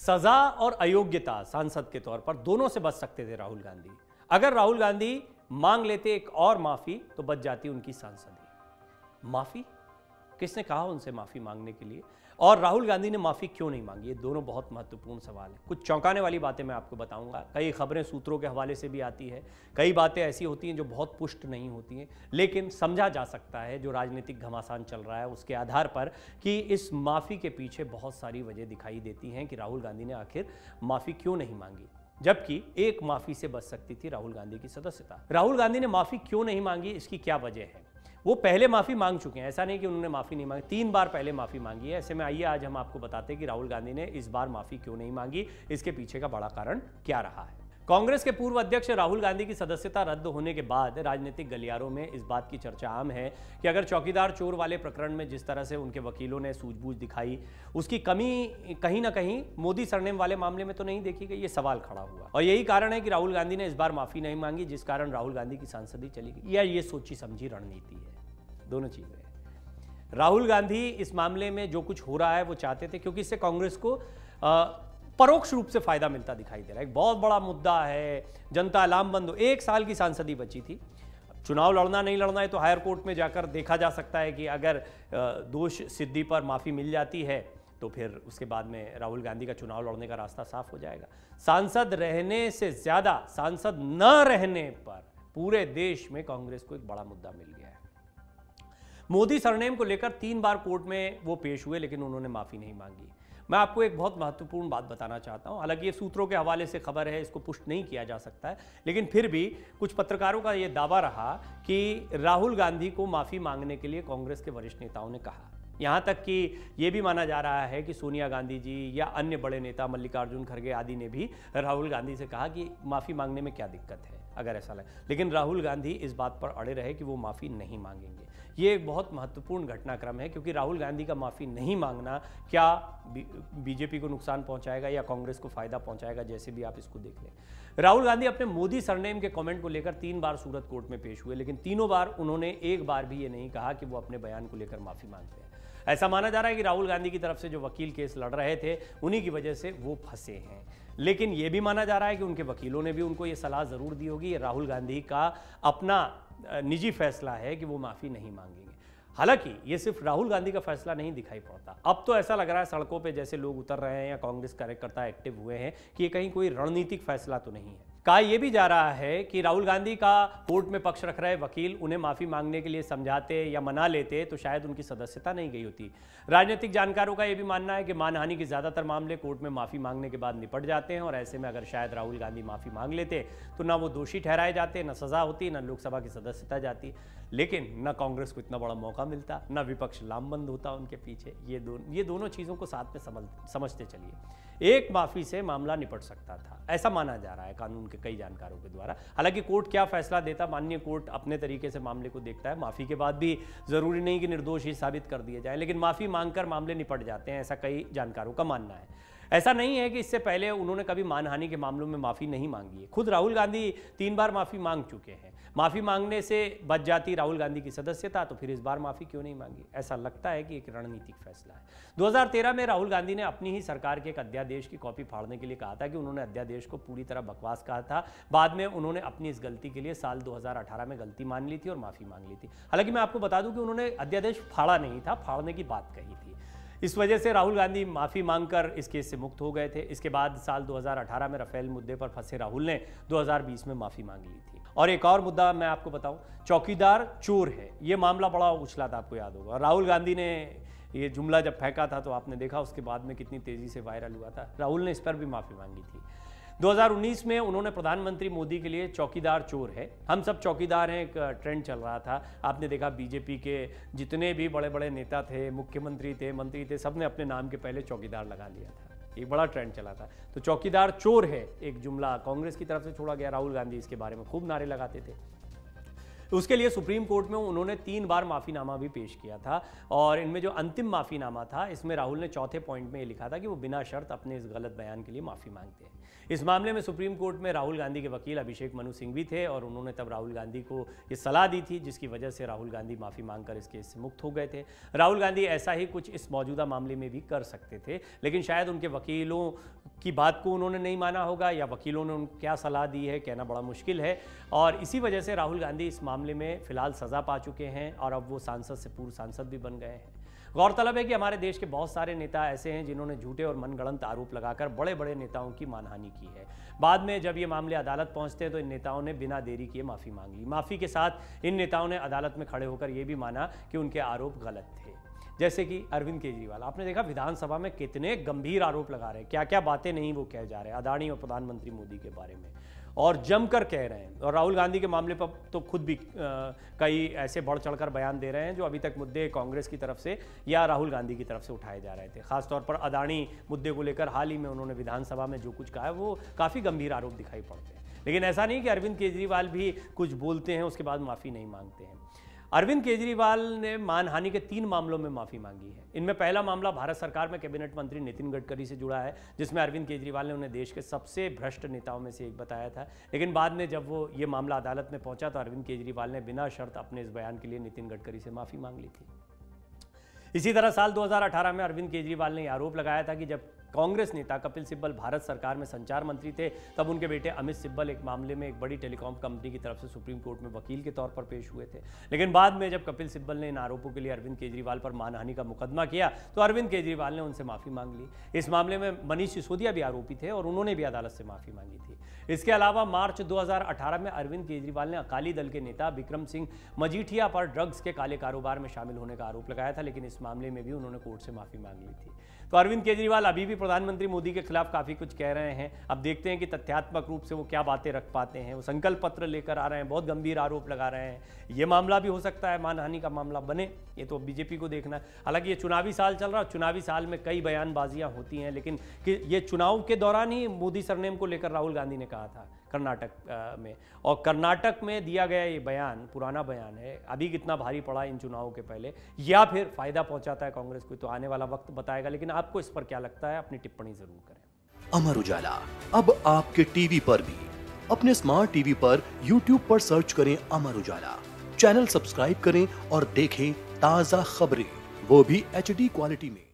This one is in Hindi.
सजा और अयोग्यता सांसद के तौर पर दोनों से बच सकते थे राहुल गांधी। अगर राहुल गांधी मांग लेते एक और माफी तो बच जाती उनकी सांसदी। माफी किसने कहा उनसे माफी मांगने के लिए, और राहुल गांधी ने माफी क्यों नहीं मांगी? ये दोनों बहुत महत्वपूर्ण सवाल हैं। कुछ चौंकाने वाली बातें मैं आपको बताऊंगा। कई खबरें सूत्रों के हवाले से भी आती है, कई बातें ऐसी होती हैं जो बहुत पुष्ट नहीं होती हैं, लेकिन समझा जा सकता है जो राजनीतिक घमासान चल रहा है उसके आधार पर कि इस माफी के पीछे बहुत सारी वजह दिखाई देती हैं कि राहुल गांधी ने आखिर माफी क्यों नहीं मांगी, जबकि एक माफी से बच सकती थी राहुल गांधी की सदस्यता। राहुल गांधी ने माफी क्यों नहीं मांगी, इसकी क्या वजह है? वो पहले माफी मांग चुके हैं, ऐसा नहीं कि उन्होंने माफी नहीं मांगी, 3 बार पहले माफी मांगी है। ऐसे में आइए आज हम आपको बताते हैं कि राहुल गांधी ने इस बार माफी क्यों नहीं मांगी, इसके पीछे का बड़ा कारण क्या रहा है। कांग्रेस के पूर्व अध्यक्ष राहुल गांधी की सदस्यता रद्द होने के बाद राजनीतिक गलियारों में इस बात की चर्चा आम है कि अगर चौकीदार चोर वाले प्रकरण में जिस तरह से उनके वकीलों ने सूझबूझ दिखाई, उसकी कमी कहीं ना कहीं मोदी सरनेम वाले मामले में तो नहीं देखी गई। ये सवाल खड़ा हुआ और यही कारण है कि राहुल गांधी ने इस बार माफी नहीं मांगी, जिस कारण राहुल गांधी की सांसदी चली गई। या ये सोची समझी रणनीति है, दोनों चीजें। राहुल गांधी इस मामले में जो कुछ हो रहा है वो चाहते थे, क्योंकि इससे कांग्रेस को परोक्ष रूप से फायदा मिलता दिखाई दे रहा है। एक बहुत बड़ा मुद्दा है, जनता लामबंद हो, 1 साल की सांसदी बची थी। चुनाव लड़ना नहीं लड़ना है तो हायर कोर्ट में जाकर देखा जा सकता है कि अगर दोष सिद्धि पर माफी मिल जाती है तो फिर उसके बाद में राहुल गांधी का चुनाव लड़ने का रास्ता साफ हो जाएगा। सांसद रहने से ज्यादा सांसद न रहने पर पूरे देश में कांग्रेस को एक बड़ा मुद्दा मिल गया है। मोदी सरनेम को लेकर 3 बार कोर्ट में वो पेश हुए, लेकिन उन्होंने माफी नहीं मांगी। मैं आपको एक बहुत महत्वपूर्ण बात बताना चाहता हूं। हालांकि ये सूत्रों के हवाले से खबर है, इसको पुष्ट नहीं किया जा सकता है, लेकिन फिर भी कुछ पत्रकारों का ये दावा रहा कि राहुल गांधी को माफी मांगने के लिए कांग्रेस के वरिष्ठ नेताओं ने कहा। यहां तक कि यह भी माना जा रहा है कि सोनिया गांधी जी या अन्य बड़े नेता मल्लिकार्जुन खड़गे आदि ने भी राहुल गांधी से कहा कि माफी मांगने में क्या दिक्कत है अगर ऐसा लगे, लेकिन राहुल गांधी इस बात पर अड़े रहे कि वो माफी नहीं मांगेंगे। ये एक बहुत महत्वपूर्ण घटनाक्रम है, क्योंकि राहुल गांधी का माफी नहीं मांगना क्या बीजेपी को नुकसान पहुंचाएगा या कांग्रेस को फायदा पहुंचाएगा, जैसे भी आप इसको देख लें। राहुल गांधी अपने मोदी सरनेम के कमेंट को लेकर 3 बार सूरत कोर्ट में पेश हुए, लेकिन तीनों बार उन्होंने एक बार भी ये नहीं कहा कि वो अपने बयान को लेकर माफी मांगते हैं। ऐसा माना जा रहा है कि राहुल गांधी की तरफ से जो वकील केस लड़ रहे थे उन्हीं की वजह से वो फंसे हैं, लेकिन यह भी माना जा रहा है कि उनके वकीलों ने भी उनको ये सलाह जरूर दी होगी। राहुल गांधी का अपना निजी फैसला है कि वो माफी नहीं मांगेंगे। हालांकि ये सिर्फ राहुल गांधी का फैसला नहीं दिखाई पड़ता, अब तो ऐसा लग रहा है सड़कों पे जैसे लोग उतर रहे हैं या कांग्रेस कार्यकर्ता एक्टिव हुए हैं कि ये कहीं कोई रणनीतिक फैसला तो नहीं है। कहा यह भी जा रहा है कि राहुल गांधी का कोर्ट में पक्ष रख रहे वकील उन्हें माफी मांगने के लिए समझाते या मना लेते तो शायद उनकी सदस्यता नहीं गई होती। राजनीतिक जानकारों का यह भी मानना है कि मानहानि के ज्यादातर मामले कोर्ट में माफी मांगने के बाद निपट जाते हैं, और ऐसे में अगर शायद राहुल गांधी माफी मांग लेते तो ना वो दोषी ठहराए जाते, ना सजा होती, ना लोकसभा की सदस्यता जाती, लेकिन न कांग्रेस को इतना बड़ा मौका मिलता, न विपक्ष लामबंद होता उनके पीछे। ये दोनों चीजों को साथ में समझते चलिए, एक माफी से मामला निपट सकता था, ऐसा माना जा रहा है कानून के कई जानकारों के द्वारा। हालांकि कोर्ट क्या फैसला देता, माननीय कोर्ट अपने तरीके से मामले को देखता है। माफी के बाद भी जरूरी नहीं कि निर्दोष ही साबित कर दिए जाए, लेकिन माफी मांगकर मामले निपट जाते हैं, ऐसा कई जानकारों का मानना है। ऐसा नहीं है कि इससे पहले उन्होंने कभी मानहानि के मामलों में माफी नहीं मांगी है। खुद राहुल गांधी 3 बार माफी मांग चुके हैं। माफी मांगने से बच जाती राहुल गांधी की सदस्यता, तो फिर इस बार माफी क्यों नहीं मांगी? ऐसा लगता है कि एक रणनीतिक फैसला है। 2013 में राहुल गांधी ने अपनी ही सरकार के एक अध्यादेश की कॉपी फाड़ने के लिए कहा था कि उन्होंने अध्यादेश को पूरी तरह बकवास कहा था। बाद में उन्होंने अपनी इस गलती के लिए साल 2018 में गलती मान ली थी और माफी मांग ली थी। हालांकि मैं आपको बता दूं कि उन्होंने अध्यादेश फाड़ा नहीं था, फाड़ने की बात कही थी। इस वजह से राहुल गांधी माफी मांगकर इस केस से मुक्त हो गए थे। इसके बाद साल 2018 में राफेल मुद्दे पर फंसे राहुल ने 2020 में माफी मांग ली थी। और एक और मुद्दा मैं आपको बताऊं, चौकीदार चोर है, यह मामला बड़ा उछला था, आपको याद होगा। राहुल गांधी ने ये जुमला जब फेंका था तो आपने देखा उसके बाद में कितनी तेजी से वायरल हुआ था। राहुल ने इस पर भी माफी मांगी थी। 2019 में उन्होंने प्रधानमंत्री मोदी के लिए चौकीदार चोर है, हम सब चौकीदार हैं, एक ट्रेंड चल रहा था। आपने देखा बीजेपी के जितने भी बड़े बड़े नेता थे, मुख्यमंत्री थे, मंत्री थे, सबने अपने नाम के पहले चौकीदार लगा लिया था। एक बड़ा ट्रेंड चला था। तो चौकीदार चोर है एक जुमला कांग्रेस की तरफ से छोड़ा गया। राहुल गांधी इसके बारे में खूब नारे लगाते थे। उसके लिए सुप्रीम कोर्ट में उन्होंने 3 बार माफीनामा भी पेश किया था, और इनमें जो अंतिम माफीनामा था इसमें राहुल ने चौथे पॉइंट में ये लिखा था कि वो बिना शर्त अपने इस गलत बयान के लिए माफी मांगते हैं। इस मामले में सुप्रीम कोर्ट में राहुल गांधी के वकील अभिषेक मनु सिंह भी थे, और उन्होंने तब राहुल गांधी को ये सलाह दी थी, जिसकी वजह से राहुल गांधी माफी मांगकर इस केस से मुक्त हो गए थे। राहुल गांधी ऐसा ही कुछ इस मौजूदा मामले में भी कर सकते थे, लेकिन शायद उनके वकीलों की बात को उन्होंने नहीं माना होगा या वकीलों ने उनको क्या सलाह दी है, कहना बड़ा मुश्किल है। और इसी वजह से राहुल गांधी इस मामले में फिलहाल सज़ा पा चुके हैं और अब वो सांसद से पूर्व सांसद भी बन गए हैं। गौरतलब है कि हमारे देश के बहुत सारे नेता ऐसे हैं जिन्होंने झूठे और मनगढ़ंत आरोप लगाकर बड़े बड़े नेताओं की मानहानि की है। बाद में जब ये मामले अदालत पहुंचते हैं तो इन नेताओं ने बिना देरी किए माफ़ी मांग ली। माफ़ी के साथ इन नेताओं ने अदालत में खड़े होकर ये भी माना कि उनके आरोप गलत थे। जैसे कि अरविंद केजरीवाल, आपने देखा विधानसभा में कितने गंभीर आरोप लगा रहे हैं, क्या क्या बातें नहीं वो कह जा रहे हैं अदानी और प्रधानमंत्री मोदी के बारे में, और जमकर कह रहे हैं। और राहुल गांधी के मामले पर तो खुद भी कई ऐसे बढ़ चढ़कर बयान दे रहे हैं जो अभी तक मुद्दे कांग्रेस की तरफ से या राहुल गांधी की तरफ से उठाए जा रहे थे। खासतौर पर अदानी मुद्दे को लेकर हाल ही में उन्होंने विधानसभा में जो कुछ कहा है वो काफ़ी गंभीर आरोप दिखाई पड़ते हैं। लेकिन ऐसा नहीं कि अरविंद केजरीवाल भी कुछ बोलते हैं उसके बाद माफ़ी नहीं मांगते हैं। अरविंद केजरीवाल ने मानहानि के 3 मामलों में माफ़ी मांगी है। इनमें पहला मामला भारत सरकार में कैबिनेट मंत्री नितिन गडकरी से जुड़ा है, जिसमें अरविंद केजरीवाल ने उन्हें देश के सबसे भ्रष्ट नेताओं में से एक बताया था। लेकिन बाद में जब वो ये मामला अदालत में पहुंचा तो अरविंद केजरीवाल ने बिना शर्त अपने इस बयान के लिए नितिन गडकरी से माफ़ी मांग ली थी। इसी तरह साल 2018 में अरविंद केजरीवाल ने आरोप लगाया था कि जब कांग्रेस नेता कपिल सिब्बल भारत सरकार में संचार मंत्री थे तब उनके बेटे अमित सिब्बल एक मामले में एक बड़ी टेलीकॉम कंपनी की तरफ से सुप्रीम कोर्ट में वकील के तौर पर पेश हुए थे। लेकिन बाद में जब कपिल सिब्बल ने इन आरोपों के लिए अरविंद केजरीवाल पर मानहानि का मुकदमा किया तो अरविंद केजरीवाल ने उनसे माफ़ी मांग ली। इस मामले में मनीष सिसोदिया भी आरोपी थे और उन्होंने भी अदालत से माफ़ी मांगी थी। इसके अलावा मार्च 2018 में अरविंद केजरीवाल ने अकाली दल के नेता बिक्रम सिंह मजीठिया पर ड्रग्स के काले कारोबार में शामिल होने का आरोप लगाया था, लेकिन इस मामले में भी उन्होंने कोर्ट से माफ़ी मांग ली थी। तो अरविंद केजरीवाल अभी भी प्रधानमंत्री मोदी के खिलाफ काफ़ी कुछ कह रहे हैं। अब देखते हैं कि तथ्यात्मक रूप से वो क्या बातें रख पाते हैं। वो संकल्प पत्र लेकर आ रहे हैं, बहुत गंभीर आरोप लगा रहे हैं। ये मामला भी हो सकता है मानहानि का मामला बने, ये तो बीजेपी को देखना है। हालांकि ये चुनावी साल चल रहा है, चुनावी साल में कई बयानबाजियां होती हैं, लेकिन ये चुनाव के दौरान ही मोदी सरनेम को लेकर राहुल गांधी ने कहा था कर्नाटक में, और कर्नाटक में दिया गया ये बयान पुराना बयान है। अभी कितना भारी पड़ा इन चुनावों के पहले या फिर फायदा पहुंचाता है कांग्रेस को, तो आने वाला वक्त बताएगा। लेकिन आपको इस पर क्या लगता है, अपनी टिप्पणी जरूर करें। अमर उजाला अब आपके टीवी पर भी। अपने स्मार्ट टीवी पर YouTube पर सर्च करें अमर उजाला, चैनल सब्सक्राइब करें और देखें ताजा खबरें, वो भी HD क्वालिटी में।